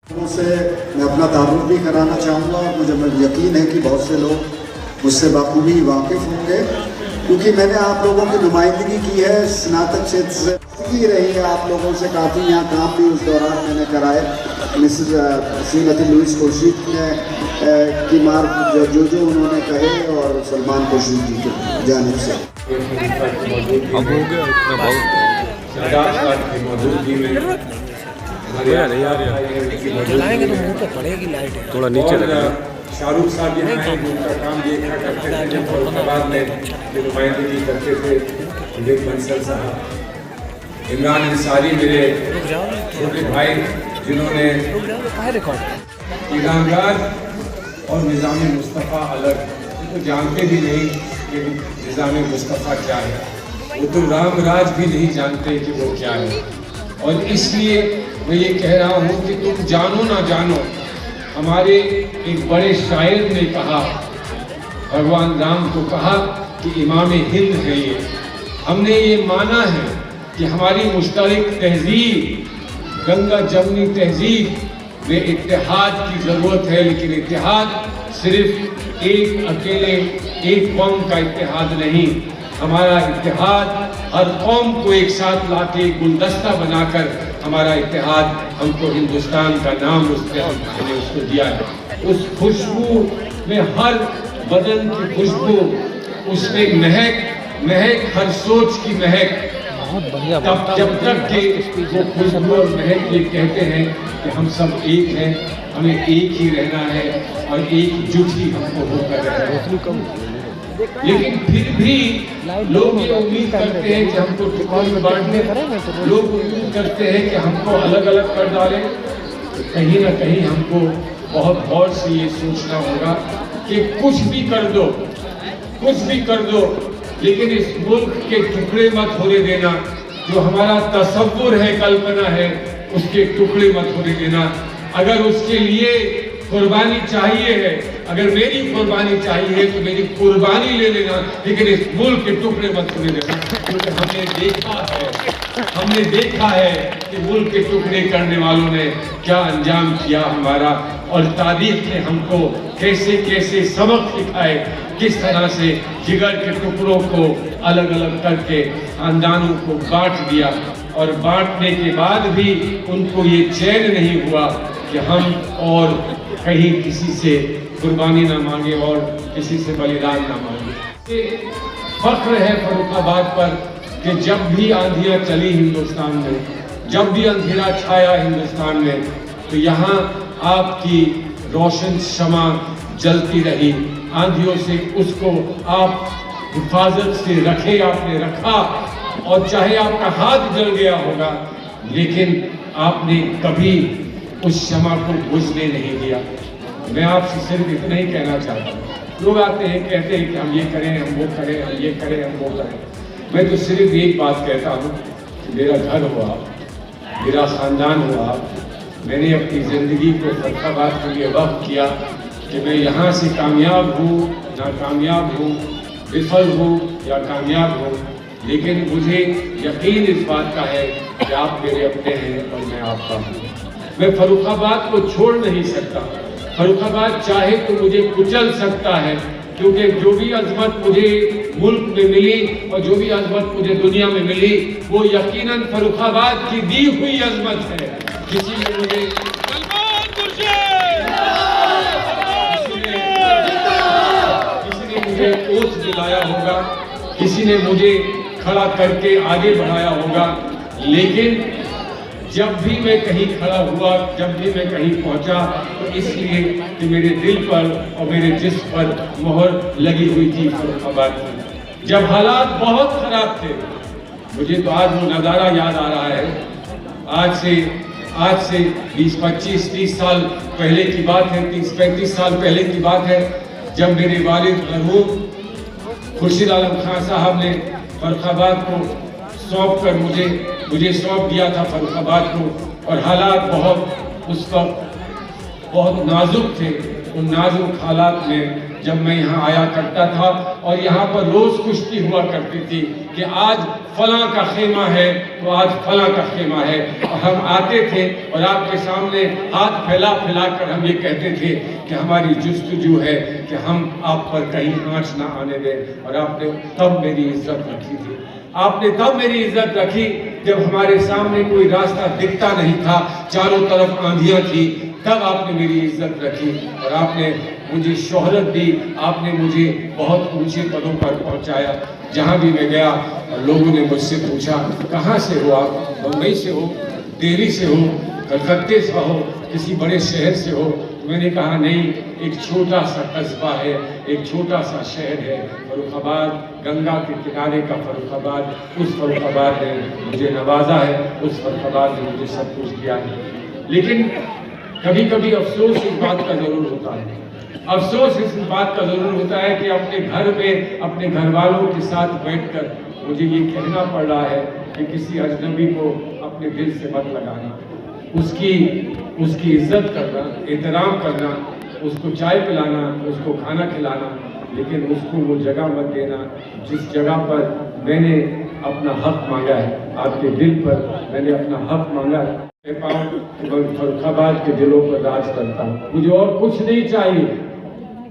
से मैं अपना तारुफ भी कराना चाहूँगा और मुझे यकीन है कि बहुत से लोग मुझसे बाखूबी वाकिफ़ होंगे, क्योंकि मैंने आप लोगों की नुमाइंदगी की है स्नातक क्षेत्र से, की रही है आप लोगों से काफ़ी, यहाँ काम भी उस दौरान मैंने कराए। मिसेस श्रीमती लुइस खुर्शीद ने की मार्क जो उन्होंने कहे और सलमान खुर्शीद जी की जानिब से थोड़ा नीचे शाहरुख साहब यहाँ आए, उनका काम देखा करते थे, फरुखाबाद में नुमाइंदगी करते थे विवेक बंसल साहब, इमरान अंसारी मेरे छोटे भाई जिन्होंने ईरानगार और निज़ाम मुस्तफ़ा अलग तो जानते भी नहीं कि निज़ाम मुस्तफ़ा क्या है, वो तो राम राज भी नहीं जानते कि वो क्या है। और इसलिए मैं ये कह रहा हूँ कि तुम जानो ना जानो, हमारे एक बड़े शायर ने कहा, भगवान राम को कहा कि इमाम हिंद है ये। हमने ये माना है कि हमारी मुश्तरक तहजीब, गंगा जमनी तहजीब में इत्तेहाद की ज़रूरत है, लेकिन इत्तेहाद सिर्फ एक अकेले एक कौम का इत्तेहाद नहीं, हमारा इत्तेहाद हर कौम को एक साथ लाके गुलदस्ता बनाकर हमारा इत्तेहाद, हमको हिंदुस्तान का नाम उसने उसको दिया है। उस खुशबू में हर बदन की खुशबू, उसमें महक हर सोच की महक, तब जब तक के वो खुशबू और महक ये कहते हैं कि हम सब एक हैं, हमें एक ही रहना है और एकजुट ही हमको होकर रहना है। लेकिन फिर भी लोग ये उम्मीद करते हैं कि हमको टुकड़ों में बांट दें, लोग उम्मीद करते हैं कि हमको अलग अलग कर डालें। तो कहीं ना कहीं हमको बहुत गौर से ये सोचना होगा कि कुछ भी कर दो, लेकिन इस मुल्क के टुकड़े मत होने देना। जो हमारा तसव्वुर है, कल्पना है, उसके टुकड़े मत होने देना। अगर उसके लिए कुर्बानी चाहिए है, अगर मेरी कुर्बानी चाहिए है तो मेरी कुर्बानी ले लेना, लेकिन इस मुल्क के टुकड़े मत होने देना। क्योंकि हमने देखा है कि मुल्क के टुकड़े करने वालों ने क्या अंजाम किया हमारा, और तारीख ने हमको कैसे कैसे सबक सिखाए, किस तरह से जिगर के टुकड़ों को अलग अलग करके खानदानों को बांट दिया, और बांटने के बाद भी उनको ये चैन नहीं हुआ कि हम और कहीं किसी से कुर्बानी ना मांगे और किसी से बलिदान ना मांगे। फख्र है फर्रुखाबाद पर कि जब भी आंधियां चली हिंदुस्तान में, जब भी अंधेरा छाया हिंदुस्तान में, तो यहाँ आपकी रोशन शमा जलती रही। आंधियों से उसको आप हिफाजत से रखे, आपने रखा, और चाहे आपका हाथ जल गया होगा, लेकिन आपने कभी उस शमा को बुझने नहीं दिया। मैं आपसे सिर्फ इतना ही कहना चाहता हूँ। लोग आते हैं, कहते हैं कि हम ये करें, हम वो करें, हम ये करें, हम वो करें। मैं तो सिर्फ एक बात कहता हूँ कि मेरा घर हो आप, मेरा ख़ानदान हो आप। मैंने अपनी ज़िंदगी को फर्रुखाबाद के लिए वक़्फ किया कि मैं यहाँ से कामयाब हूँ, नाकामयाब हूँ, विफल हूँ या कामयाब हूँ, लेकिन मुझे यकीन इस बात का है कि आप मेरे अपने हैं और मैं आपका हूँ। मैं फर्रुखाबाद को छोड़ नहीं सकता। फर्रुखाबाद चाहे तो मुझे कुचल सकता है, क्योंकि जो भी अजमत मुझे मुल्क में मिली और जो भी अजमत मुझे दुनिया में मिली, वो यकीनन फर्रुखाबाद की दी हुई अजमत है। किसी ने मुझे ओथ दिलाया होगा, किसी ने मुझे खड़ा करके आगे बढ़ाया होगा, लेकिन जब भी मैं कहीं खड़ा हुआ, जब भी मैं कहीं पहुंचा, तो इसलिए कि मेरे दिल पर और मेरे जिस्म पर मोहर लगी हुई थी फर्रुखाबाद की। जब हालात बहुत खराब थे, मुझे तो आज वो नज़ारा याद आ रहा है। आज से 20, 25, 30 साल पहले की बात है, 30-35 साल पहले की बात है, जब मेरे वालिद मरहूम खुर्शीद आलम खान साहब ने फर्रुखाबाद को सौंप कर मुझे सौंप दिया था फर्रुखाबाद को, और हालात उस वक्त बहुत नाजुक थे। उन नाजुक हालात में जब मैं यहाँ आया करता था और यहाँ पर रोज कुश्ती हुआ करती थी कि आज फलां का खेमा है तो आज फलां का खेमा है, और हम आते थे और आपके सामने हाथ फैला कर हम ये कहते थे कि हमारी जुस्तजू है कि हम आप पर कहीं आँच ना आने दें। और आपने तब मेरी इज्जत रखी थी, आपने तब मेरी इज्जत रखी जब हमारे सामने कोई रास्ता दिखता नहीं था, चारों तरफ आंधियां थी, तब आपने मेरी इज्जत रखी और आपने मुझे शोहरत दी, आपने मुझे बहुत ऊंचे पदों पर पहुंचाया। जहां भी मैं गया लोगों ने मुझसे पूछा कहाँ से हो आप, बम्बई से हो, दिल्ली से हो, कलकत्ते से हो, किसी बड़े शहर से हो? तो मैंने कहा नहीं, एक छोटा सा कस्बा है, एक छोटा सा शहर है फर्रुखाबाद, गंगा के किनारे का फर्रुखाबाद। उस फर्रुखाबाद ने मुझे नवाजा है, उस फर्रुखाबाद ने मुझे सब कुछ दिया है। लेकिन कभी कभी अफसोस इस बात का जरूर होता है, अफसोस इस बात का जरूर होता है कि अपने घर में अपने घर वालों के साथ बैठकर मुझे ये कहना पड़ रहा है कि किसी अजनबी को अपने दिल से मत लगाना, उसकी इज्जत करना, एहतराम करना, उसको चाय पिलाना, उसको खाना खिलाना, लेकिन उसको वो जगह मत देना जिस जगह पर मैंने अपना हक मांगा है। आपके दिल पर मैंने अपना हक मांगा है, मैं फर्रुखाबाद के दिलों पर राज करता हूँ। मुझे और कुछ नहीं चाहिए,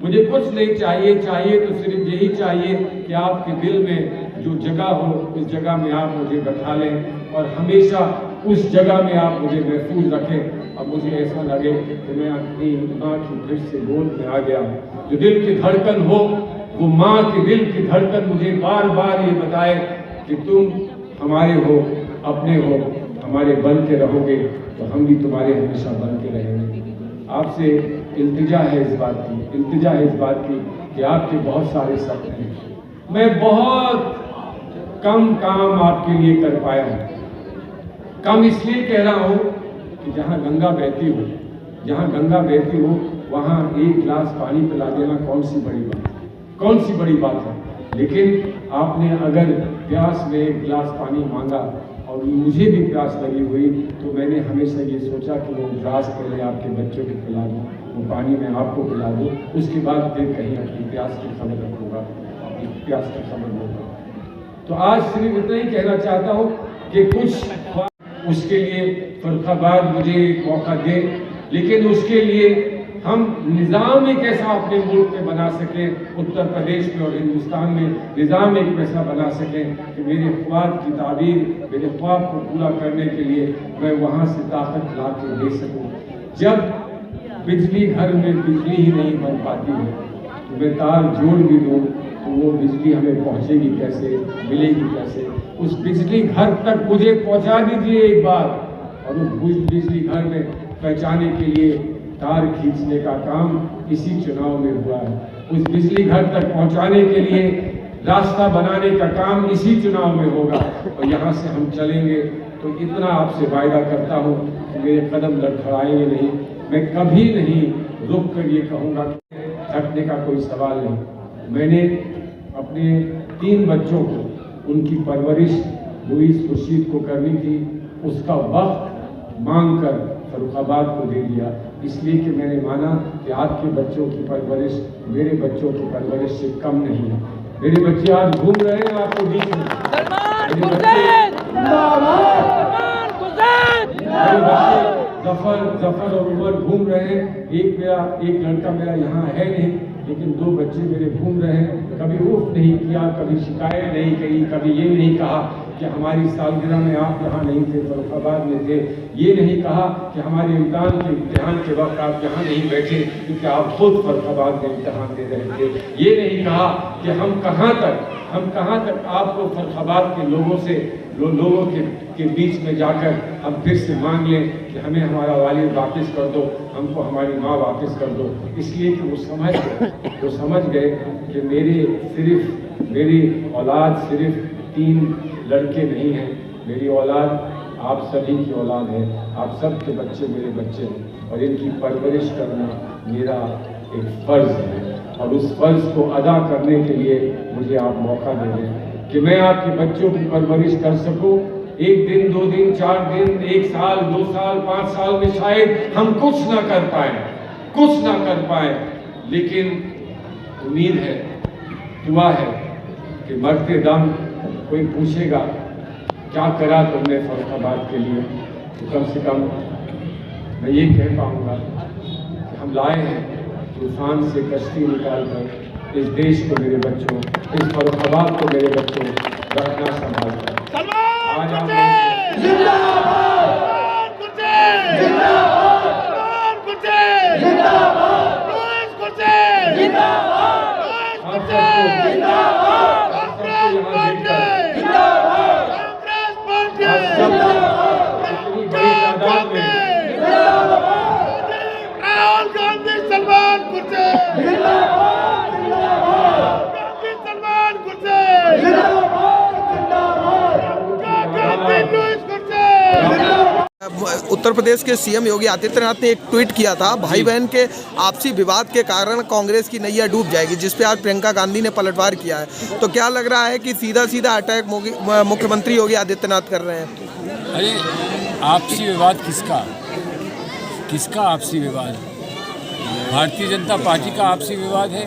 मुझे कुछ नहीं चाहिए, चाहिए तो सिर्फ यही चाहिए कि आपके दिल में जो जगह हो उस जगह में आप मुझे बैठा लें और हमेशा उस जगह में आप मुझे महफूज रखें। और मुझे ऐसा लगे कि मैं अपनी माँ की फिर से गोद में आ गया। जो दिल की धड़कन हो, वो माँ के दिल की धड़कन मुझे बार बार ये बताए कि तुम हमारे हो, अपने हो, हमारे बन के रहोगे तो हम भी तुम्हारे हमेशा बन के रहेंगे। आपसे इल्तिजा है इस बात की, इल्तिजा है इस बात की कि आपके बहुत सारे सपने हैं, मैं बहुत कम काम आपके लिए कर पाया हूँ। कम इसलिए कह रहा हूँ कि जहाँ गंगा बहती हो, जहाँ गंगा बहती हो वहाँ एक गिलास पानी पिला देना कौन सी बड़ी बात, कौन सी बड़ी बात है। लेकिन आपने अगर प्यास में एक गिलास पानी मांगा और मुझे भी प्यास लगी हुई तो मैंने हमेशा ये सोचा कि वो गिलास पहले आपके बच्चों को पिला दूँ, वो पानी मैं आपको पिला दूँ, उसके बाद फिर कहीं अपनी प्यास की खबर रखूँगा, अपनी प्यास की खबर लूँगा। तो आज सिर्फ इतना ही कहना चाहता हूँ कि कुछ उसके लिए फर्रुखाबाद मुझे एक मौका दे, लेकिन उसके लिए हम निज़ाम एक ऐसा अपने मुल्क में बना सकें, उत्तर प्रदेश में और हिंदुस्तान में निज़ाम एक ऐसा बना सकें कि मेरे ख्वाब की ताबीर, मेरे ख्वाब को पूरा करने के लिए मैं वहाँ से ताकत ला के दे सकूँ। जब बिजली घर में बिजली ही नहीं बन पाती है तो मैं तार जोड़ भी दूँ तो वो बिजली हमें पहुँचेगी कैसे, मिलेगी कैसे? उस बिजली घर तक मुझे पहुँचा दीजिए एक बार, और उस बिजली घर में पहुँचाने के लिए तार खींचने का काम इसी चुनाव में हुआ है। उस बिजली घर तक पहुंचाने के लिए रास्ता बनाने का काम इसी चुनाव में होगा और यहाँ से हम चलेंगे। तो इतना आपसे वायदा करता हूँ कि मेरे कदम लड़खड़ाएंगे नहीं, मैं कभी नहीं रुक कर ये कहूँगा कि थकने का कोई सवाल नहीं। मैंने अपने 3 बच्चों को, उनकी परवरिश लुईस खुर्शीद को करनी थी, उसका वक्त मांग कर फर्रुखाबाद को दे दिया, इसलिए कि मैंने माना कि आपके बच्चों की परवरिश मेरे बच्चों की परवरिश से कम नहीं है। मेरे बच्चे आज घूम रहे हैं आपके बीच में, मेरे बच्चे जफर और उमर घूम रहे हैं। एक लड़का मेरा यहाँ है नहीं, लेकिन 2 बच्चे मेरे घूम रहे हैं। कभी उफ नहीं किया, कभी शिकायत नहीं की, कभी ये नहीं कहा कि हमारी सालगिरह में आप यहाँ नहीं थे, फर्रुखाबाद में थे। ये नहीं कहा कि हमारे इम्तिहान के वक्त आप यहाँ नहीं बैठे क्योंकि आप खुद फर्रुखाबाद में इम्तिहान दे रहे थे। ये नहीं कहा कि हम कहाँ तक आपको फर्रुखाबाद के लोगों के बीच में जाकर हम फिर से मांग लें कि हमें हमारा वालिद वापस कर दो, हमको हमारी माँ वापस कर दो। इसलिए कि वो समझ गए कि मेरी औलाद सिर्फ 3 लड़के नहीं हैं, मेरी औलाद आप सभी की औलाद है, आप सब के बच्चे मेरे बच्चे हैं और इनकी परवरिश करना मेरा एक फ़र्ज़ है। और उस फ़र्ज़ को अदा करने के लिए मुझे आप मौका दे दें कि मैं आपके बच्चों की परवरिश कर सकूं। 1 दिन, 2 दिन, 4 दिन, 1 साल, 2 साल, 5 साल में शायद हम कुछ ना कर पाए, लेकिन उम्मीद है, दुआ है कि मरते दम कोई पूछेगा क्या करा तुमने फर्रुखाबाद के लिए, तो कम से कम मैं ये कह पाऊँगा कि हम लाए हैं तूफान से कश्ती निकाल कर इस देश को मेरे बच्चों, इस फर्रुखाबाद को मेरे बच्चों रखना संभाल कर। आज उत्तर प्रदेश के सीएम योगी आदित्यनाथ ने एक ट्वीट किया था, भाई बहन के आपसी विवाद के कारण कांग्रेस की नैया डूब जाएगी, जिस पे आज प्रियंका गांधी ने पलटवार किया है। तो क्या लग रहा है कि सीधा सीधा अटैक मुख्यमंत्री योगी आदित्यनाथ कर रहे हैं? अरे आपसी विवाद किसका आपसी विवाद? भारतीय जनता पार्टी का आपसी विवाद है।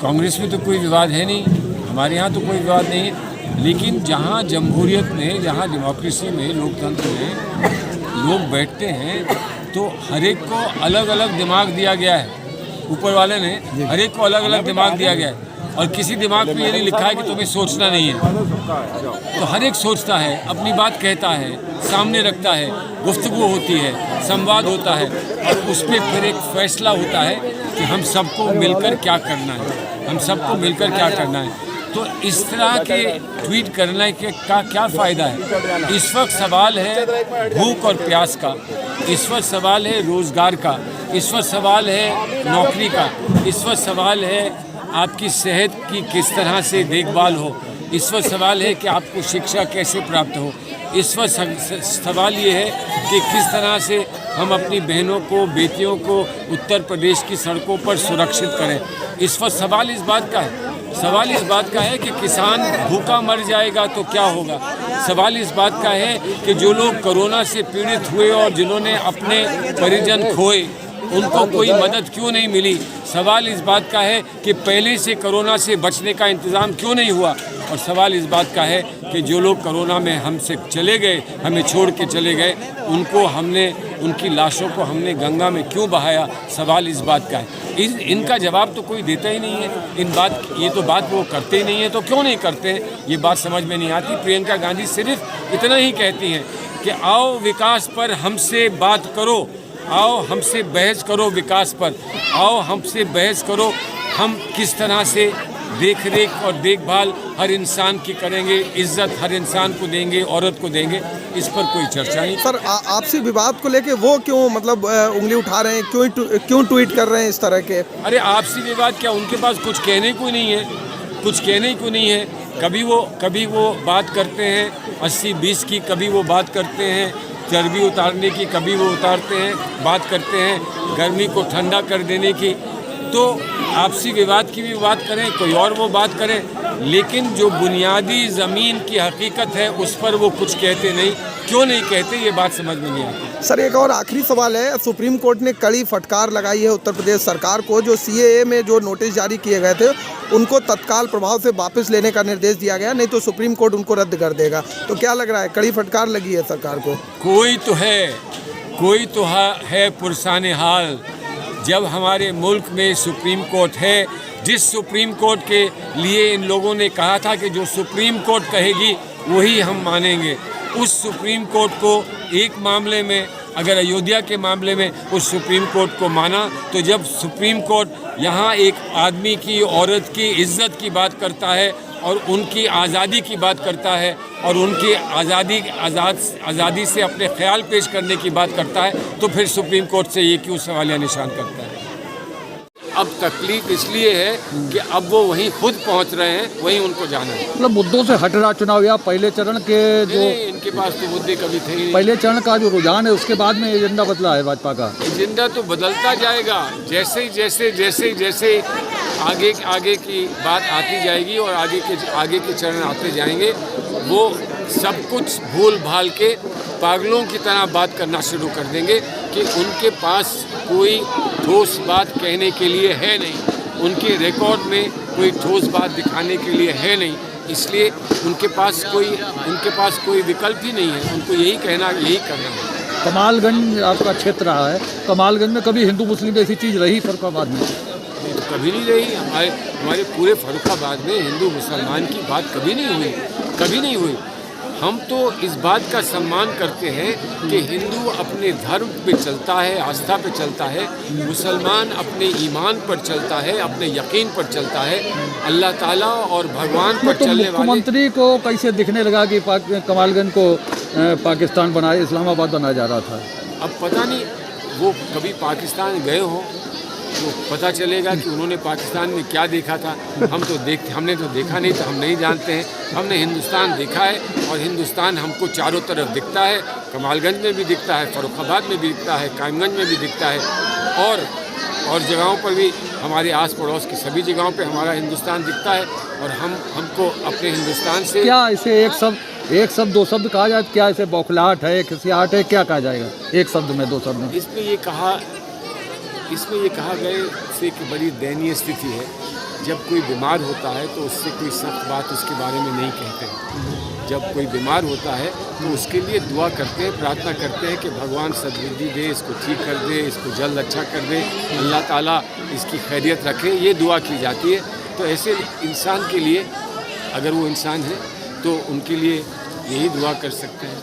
कांग्रेस में तो कोई विवाद है नहीं, हमारे यहाँ तो कोई विवाद नहीं है। लेकिन जहाँ जमहूरियत में, जहाँ डेमोक्रेसी में, लोकतंत्र में लोग बैठते हैं तो हर एक को अलग अलग दिमाग दिया गया है। ऊपर वाले ने हर एक को अलग अलग दिमाग दिया गया है और किसी दिमाग में ये नहीं लिखा है कि तुम्हें सोचना नहीं है। तो हर एक सोचता है, अपनी बात कहता है, सामने रखता है, गुफ्तगू होती है, संवाद होता है और उस पर फिर एक फैसला होता है कि हम सबको मिलकर क्या करना है, हम सबको मिलकर क्या करना है। तो इस तरह के ट्वीट करने का क्या फ़ायदा है? इस वक्त सवाल है भूख और प्यास का, इस वक्त सवाल है रोज़गार का, इस वक्त सवाल है नौकरी का, इस वक्त सवाल है आपकी सेहत की किस तरह से देखभाल हो, इस वक्त सवाल है कि आपको शिक्षा कैसे प्राप्त हो, इस वक्त सवाल ये है कि किस तरह से हम अपनी बहनों को, बेटियों को उत्तर प्रदेश की सड़कों पर सुरक्षित करें। इस वक्त सवाल इस बात का है, सवाल इस बात का है कि किसान भूखा मर जाएगा तो क्या होगा। सवाल इस बात का है कि जो लोग कोरोना से पीड़ित हुए और जिन्होंने अपने परिजन खोए उनको कोई मदद क्यों नहीं मिली। सवाल इस बात का है कि पहले से कोरोना से बचने का इंतज़ाम क्यों नहीं हुआ। और सवाल इस बात का है कि जो लोग कोरोना में हमसे चले गए, हमें छोड़ के चले गए, उनकी लाशों को हमने गंगा में क्यों बहाया। सवाल इस बात का है। इनका जवाब तो कोई देता ही नहीं है। ये तो बात वो करते ही नहीं है, तो क्यों नहीं करते, ये बात समझ में नहीं आती। प्रियंका गांधी सिर्फ इतना ही कहती हैं कि आओ विकास पर हमसे बात करो, आओ हमसे बहस करो विकास पर, आओ हमसे बहस करो हम किस तरह से देख रेख और देखभाल हर इंसान की करेंगे, इज्जत हर इंसान को देंगे, औरत को देंगे। इस पर कोई चर्चा नहीं। सर आपसी विवाद को लेके वो क्यों उंगली उठा रहे हैं, क्यों ट्वीट कर रहे हैं इस तरह के? अरे आपसी विवाद क्या, उनके पास कुछ कहने को नहीं है, कुछ कहने को नहीं है। कभी वो बात करते हैं 80-20 की, कभी वो बात करते हैं चर्बी उतारने की, कभी वो उतारते हैं बात करते हैं गर्मी को ठंडा कर देने की। तो आपसी विवाद की भी बात करें, कोई और वो बात करें, लेकिन जो बुनियादी ज़मीन की हकीकत है उस पर वो कुछ कहते नहीं। क्यों नहीं कहते, ये बात समझ में नहीं आती। सर एक और आखिरी सवाल है, सुप्रीम कोर्ट ने कड़ी फटकार लगाई है उत्तर प्रदेश सरकार को। जो CAA में जो नोटिस जारी किए गए थे उनको तत्काल प्रभाव से वापस लेने का निर्देश दिया गया, नहीं तो सुप्रीम कोर्ट उनको रद्द कर देगा। तो क्या लग रहा है, कड़ी फटकार लगी है सरकार को? कोई तो है पुरसाने हाल। जब हमारे मुल्क में सुप्रीम कोर्ट है, जिस सुप्रीम कोर्ट के लिए इन लोगों ने कहा था कि जो सुप्रीम कोर्ट कहेगी वही हम मानेंगे, उस सुप्रीम कोर्ट को एक मामले में, अगर अयोध्या के मामले में उस सुप्रीम कोर्ट को माना, तो जब सुप्रीम कोर्ट यहाँ एक आदमी की, औरत की इज्जत की बात करता है और उनकी आज़ादी की बात करता है और उनकी आज़ादी से अपने ख्याल पेश करने की बात करता है, तो फिर सुप्रीम कोर्ट से ये क्यों सवालिया निशान करता है। अब तकलीफ इसलिए है कि अब वो वहीं खुद पहुंच रहे हैं, वहीं उनको जाना है। मतलब मुद्दों से हट रहा चुनाव, या पहले चरण के जो इनके पास तो मुद्दे कभी थे ही। पहले चरण का जो रुझान है उसके बाद में एजेंडा बदला है भाजपा का। एजेंडा तो बदलता जाएगा, जैसे आगे की बात आती जाएगी और आगे के चरण आते जाएंगे, वो सब कुछ भूल भाल के पागलों की तरह बात करना शुरू कर देंगे कि उनके पास कोई ठोस बात कहने के लिए है नहीं, उनके रिकॉर्ड में कोई ठोस बात दिखाने के लिए है नहीं, इसलिए उनके पास कोई विकल्प ही नहीं है, उनको यही कहना, यही करना है। कमालगंज आपका क्षेत्र रहा है, कमालगंज में कभी हिंदू मुस्लिम ऐसी चीज़ रही फर्रुखाबाद में? नहीं, तो कभी नहीं रही। हमारे पूरे फर्रुखाबाद में हिंदू मुसलमान की बात कभी नहीं हुई। हम तो इस बात का सम्मान करते हैं कि हिंदू अपने धर्म पे चलता है, आस्था पे चलता है, मुसलमान अपने ईमान पर चलता है, अपने यकीन पर चलता है, अल्लाह ताला और भगवान पर तो चलने वाले। मुख्यमंत्री को कैसे दिखने लगा कि कमालगंज को पाकिस्तान बनाए, इस्लामाबाद बनाया जा रहा था? अब पता नहीं वो कभी पाकिस्तान गए हों तो पता चलेगा कि उन्होंने पाकिस्तान में क्या देखा था। हमने तो देखा नहीं, तो हम नहीं जानते हैं। हमने हिंदुस्तान देखा है और हिंदुस्तान हमको चारों तरफ दिखता है। कमालगंज में भी दिखता है, फर्रुखाबाद में भी दिखता है, कायमगंज में भी दिखता है और जगहों पर भी, हमारे आस पड़ोस की सभी जगहों पे हमारा हिंदुस्तान दिखता है। और हमको अपने हिंदुस्तान से क्या इसे एक शब्द दो शब्द कहा जाए? क्या इसे बौखलाहट है, खिसियाहट है, क्या कहा जाएगा एक शब्द में, दो शब्द में? इसमें ये कहा गए से कि बड़ी दयनीय स्थिति है। जब कोई बीमार होता है तो उससे कोई सख्त बात उसके बारे में नहीं कहते। जब कोई बीमार होता है तो उसके लिए दुआ करते हैं, प्रार्थना करते हैं कि भगवान सद्बुद्धि दे, इसको ठीक कर दे, इसको जल्द अच्छा कर दे, अल्लाह ताला इसकी खैरियत रखे, ये दुआ की जाती है। तो ऐसे इंसान के लिए, अगर वो इंसान है तो उनके लिए यही दुआ कर सकते हैं।